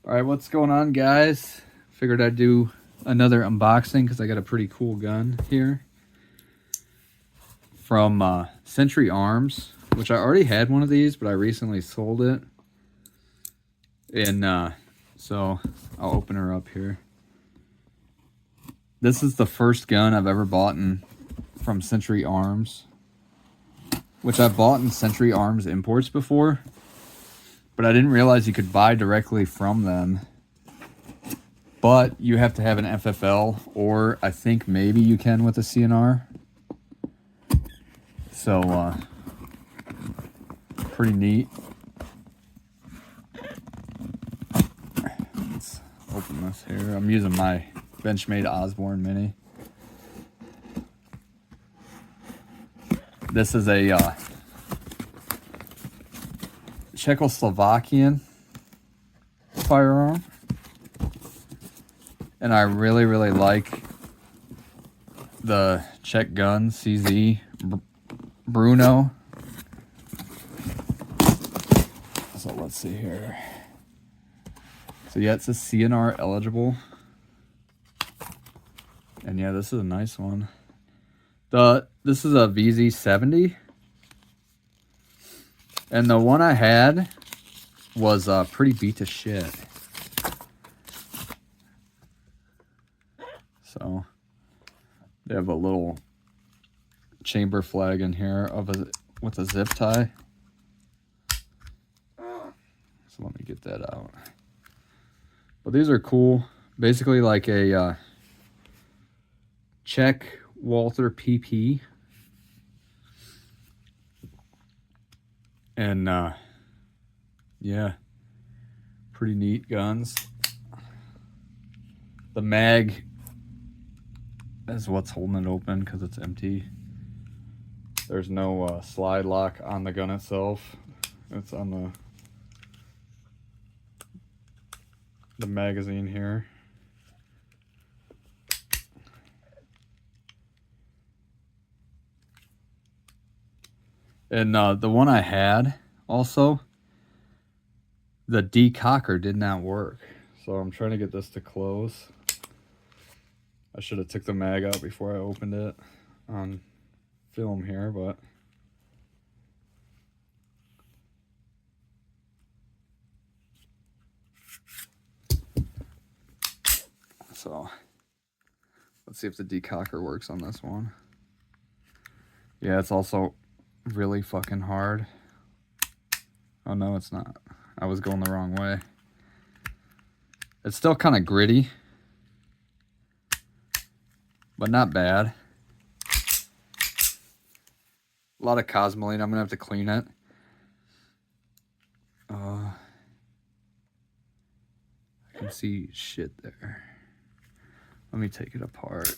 Alright, what's going on, guys? Figured I'd do another unboxing because I got a pretty cool gun here from Century Arms, which I already had one of these, but I recently sold it. And so I'll open her up here. This is the first gun I've ever bought from Century Arms, which I've bought in Century Arms imports before, but I didn't realize you could buy directly from them. But you have to have an FFL, or I think maybe you can with a CNR. So, pretty neat. Let's open this here. I'm using my Benchmade Osborne Mini. This is a Czechoslovakian firearm. And I really, really like the Czech gun, CZ Bruno. So let's see here. So yeah, it's a CNR eligible. And yeah, this is a nice one. This is a VZ70. And the one I had was pretty beat to shit. So they have a little chamber flag in here with a zip tie. So let me get that out. But these are cool. Basically like a Czech Walther PP. And yeah, pretty neat guns. The mag is what's holding it open because it's empty. There's no slide lock on the gun itself. It's on the magazine here. And the one I had also, the decocker did not work. So I'm trying to get this to close. I should have took the mag out before I opened it on film here, but so let's see if the decocker works on this one. Yeah, it's also really fucking hard. Oh no, it's not. I was going the wrong way. It's still kind of gritty, but not bad. A lot of cosmoline. I'm gonna have to clean it. I can see shit there. Let me take it apart.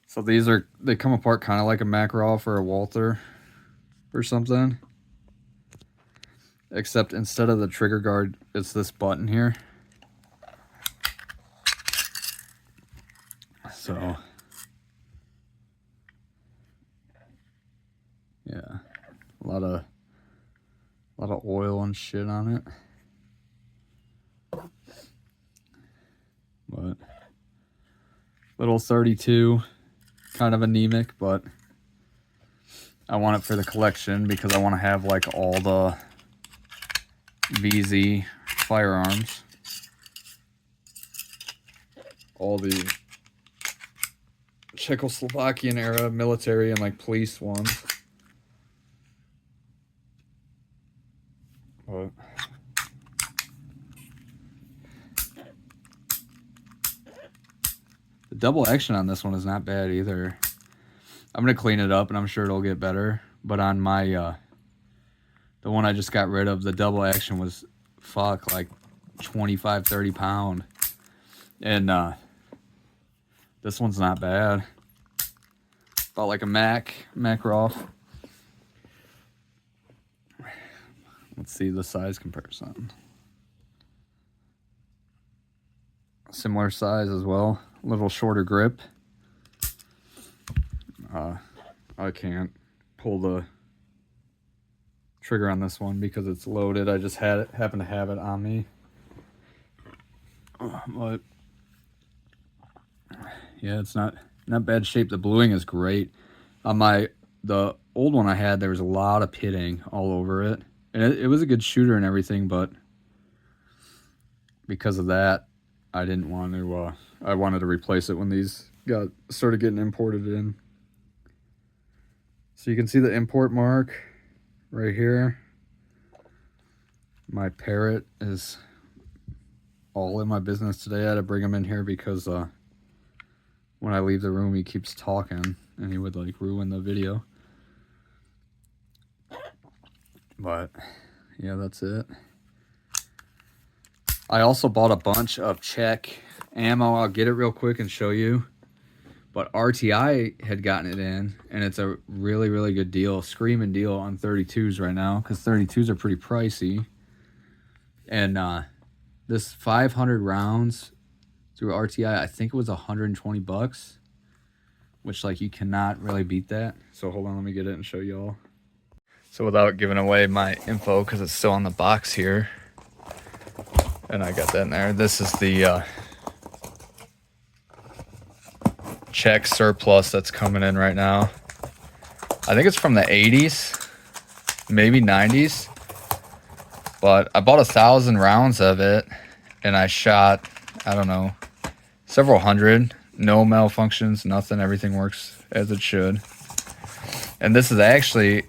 So they come apart kind of like a Makarov or a Walther or something. Except instead of the trigger guard, it's this button here. So yeah, a lot of oil and shit on it. But little 32, kind of anemic, but I want it for the collection because I want to have like all the VZ firearms, all the Czechoslovakian era military and like police ones. But the double action on this one is not bad either. I'm gonna clean it up and I'm sure it'll get better. But on my the one I just got rid of, the double action was like 25-30 pound. And this one's not bad. About like a Makarov. Let's see the size comparison. Similar size as well. A little shorter grip. I can't pull the trigger on this one because it's loaded. I just happen to have it on me. But yeah, it's not bad shape. The bluing is great. On the old one I had, there was a lot of pitting all over it. And it was a good shooter and everything, but because of that, I didn't want to, I wanted to replace it when these started getting imported in. So you can see the import mark right here. My parrot is all in my business today. I had to bring him in here because when I leave the room, he keeps talking and he would like ruin the video. But yeah, that's it. I also bought a bunch of Czech ammo. I'll get it real quick and show you. But RTI had gotten it in, and it's a really, really good deal. Screaming deal on 32s right now, because 32s are pretty pricey. And this 500 rounds through RTI, I think it was 120 bucks, which like you cannot really beat that. So hold on, let me get it and show y'all. So without giving away my info, because it's still on the box here, and I got that in there. This is the Czech surplus that's coming in right now. I think it's from the 80s, maybe 90s. But I bought 1,000 rounds of it, and I shot, I don't know, several hundred. No malfunctions, nothing. Everything works as it should. And this is actually,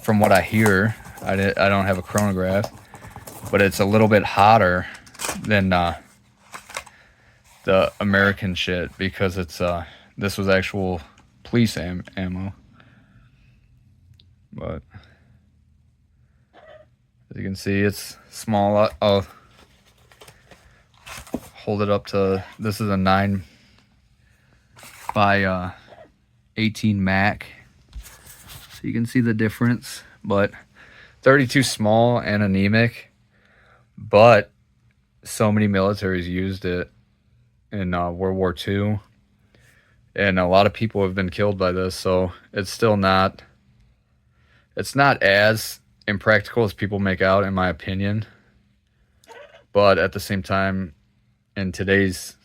from what I hear, I don't have a chronograph, but it's a little bit hotter than the American shit, because it's this was actual police ammo. But as you can see, it's small. I'll hold it up to, this is a 9 by 18 Mac, so you can see the difference. But 32 small and anemic, but so many militaries used it in World War II, and a lot of people have been killed by this. So it's still not, it's not as impractical as people make out, in my opinion. But at the same time, in today's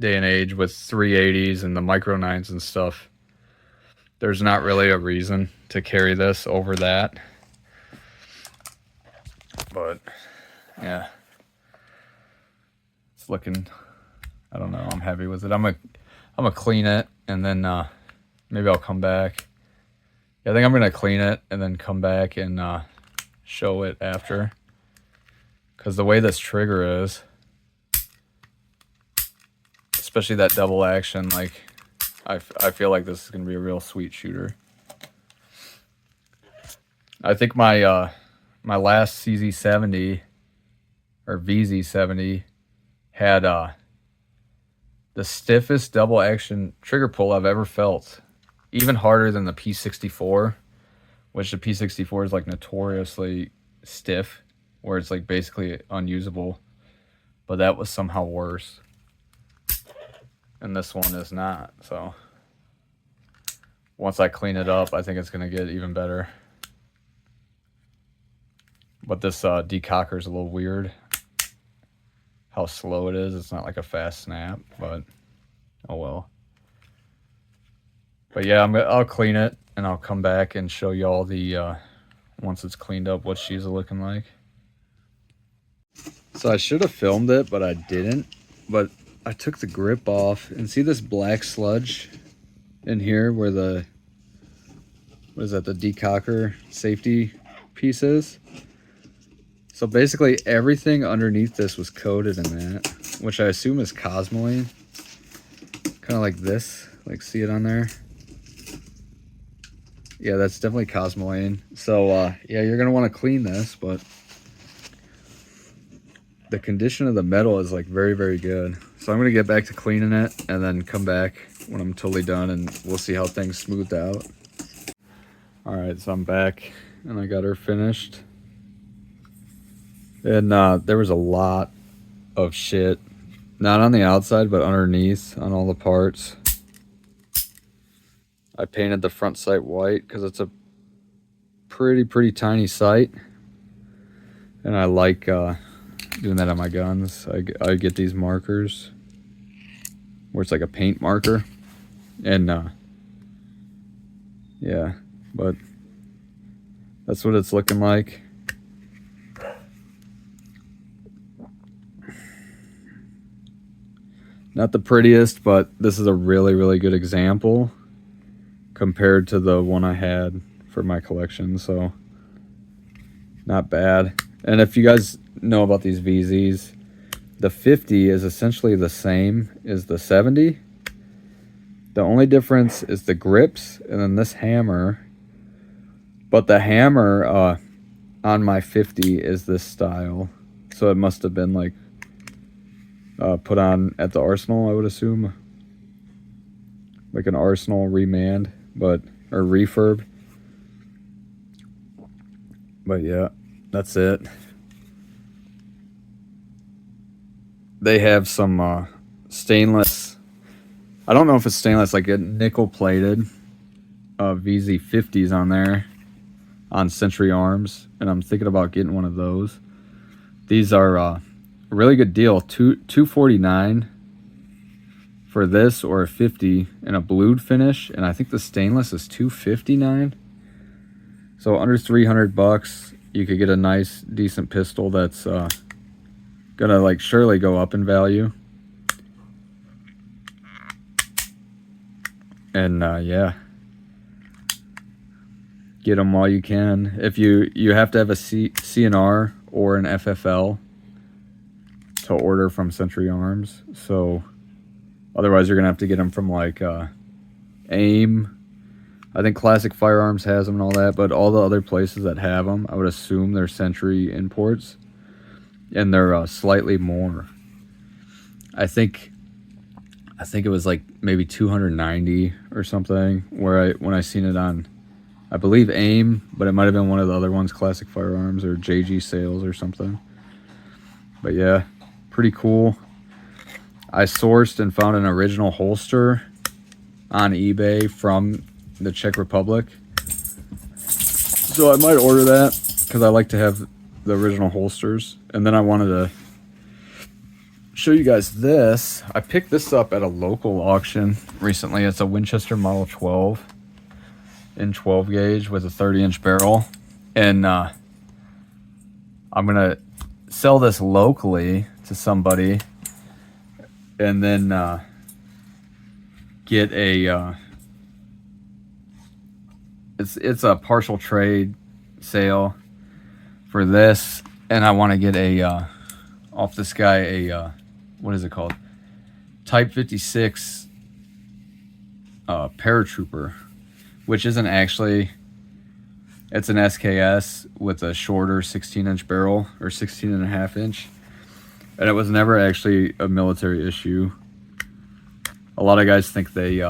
day and age with 380s and the micro 9s and stuff, there's not really a reason to carry this over that. But yeah, it's looking, I don't know, I'm happy with it. I'm gonna clean it, and then maybe I'll come back. Yeah, I think I'm gonna clean it and then come back and show it after, because the way this trigger is, especially that double action, like I feel like this is gonna be a real sweet shooter. I think my my last CZ70 or VZ70 had the stiffest double action trigger pull I've ever felt. Even harder than the P64, which the P64 is like notoriously stiff, where it's like basically unusable. But that was somehow worse. And this one is not. So once I clean it up, I think it's going to get even better. But this decocker is a little weird. How slow it is. It's not like a fast snap, but oh well. But yeah, I'll clean it and I'll come back and show you all the once it's cleaned up what she's looking like. So I should have filmed it, but I didn't. But I took the grip off, and see this black sludge in here where the, what is that, the decocker safety piece is? So basically everything underneath this was coated in that, which I assume is cosmoline. Kind of like this, like see it on there? Yeah, that's definitely cosmoline. So yeah, you're gonna want to clean this, but the condition of the metal is like very, very good. So I'm gonna get back to cleaning it and then come back when I'm totally done, and we'll see how things smoothed out. All right, so I'm back and I got her finished. And there was a lot of shit, not on the outside, but underneath on all the parts. I painted the front sight white because it's a pretty tiny sight, and I like doing that on my guns. I get these markers where it's like a paint marker, and yeah, but that's what it's looking like. Not the prettiest, but this is a really good example compared to the one I had for my collection, so not bad. And if you guys know about these VZs, the 50 is essentially the same as the 70. The only difference is the grips and then this hammer. But the hammer on my 50 is this style. So it must have been like put on at the Arsenal, I would assume. Like an Arsenal remand, or refurb. But yeah, that's it. They have some stainless, I don't know if it's stainless, like a nickel plated VZ50s on there on Century Arms, and I'm thinking about getting one of those. These are a really good deal, $249 for this, or a 50 in a blued finish, and I think the stainless is $259. So under $300, you could get a nice, decent pistol that's gonna like surely go up in value. And yeah, get them while you can. If you have to have a CNR or an FFL to order from Century Arms, so otherwise you're gonna have to get them from like AIM. I think Classic Firearms has them and all that, but all the other places that have them, I would assume they're Century imports, and they're slightly more. I think it was like maybe $290 or something. When I seen it on, I believe AIM, but it might have been one of the other ones, Classic Firearms or JG Sales or something. But yeah, pretty cool. I sourced and found an original holster on eBay from the Czech Republic, so I might order that because I like to have the original holsters. And then I wanted to show you guys this. I picked this up at a local auction recently. It's a Winchester Model 12 in 12 gauge with a 30-inch barrel, and I'm gonna sell this locally to somebody, and then get a it's a partial trade sale for this, and I want to get a off this guy a what is it called, Type 56 paratrooper, which isn't actually, it's an SKS with a shorter 16-inch barrel, or 16.5-inch, and it was never actually a military issue. A lot of guys think they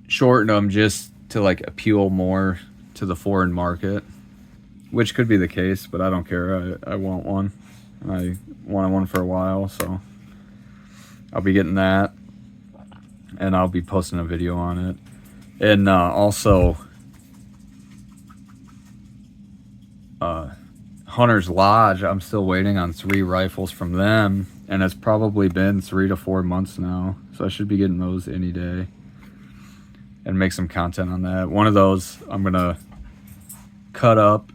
shorten them just to like appeal more to the foreign market, which could be the case, but I don't care. I want one. I wanted one for a while, so I'll be getting that, and I'll be posting a video on it. And also Hunter's Lodge, I'm still waiting on 3 rifles from them, and it's probably been 3 to 4 months now, so I should be getting those any day and make some content on that. One of those I'm gonna cut up,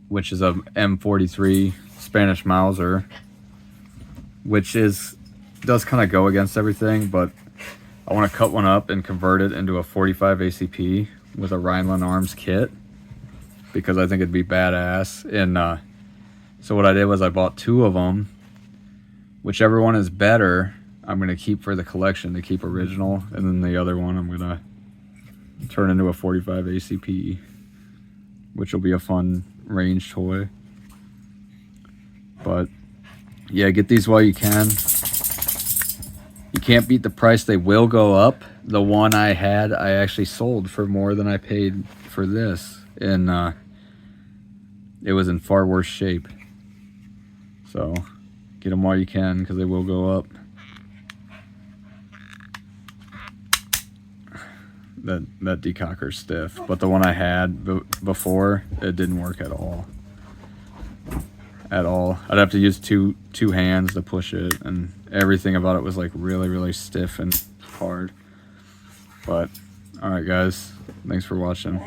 which is a M43 Spanish Mauser, which does kind of go against everything, but I want to cut one up and convert it into a 45 ACP with a Rhineland Arms kit, because I think it'd be badass. And so what I did was I bought 2 of them. Whichever one is better, I'm going to keep for the collection, to keep original, and then the other one I'm going to turn into a 45 ACP, which will be a fun range toy. But yeah, get these while you can. You can't beat the price. They will go up. The one I had, I actually sold for more than I paid for this, and it was in far worse shape. So get them while you can, because they will go up. that decocker's stiff. But the one I had before, it didn't work at all. At all. I'd have to use two hands to push it, and everything about it was like really stiff and hard. But all right, guys, thanks for watching.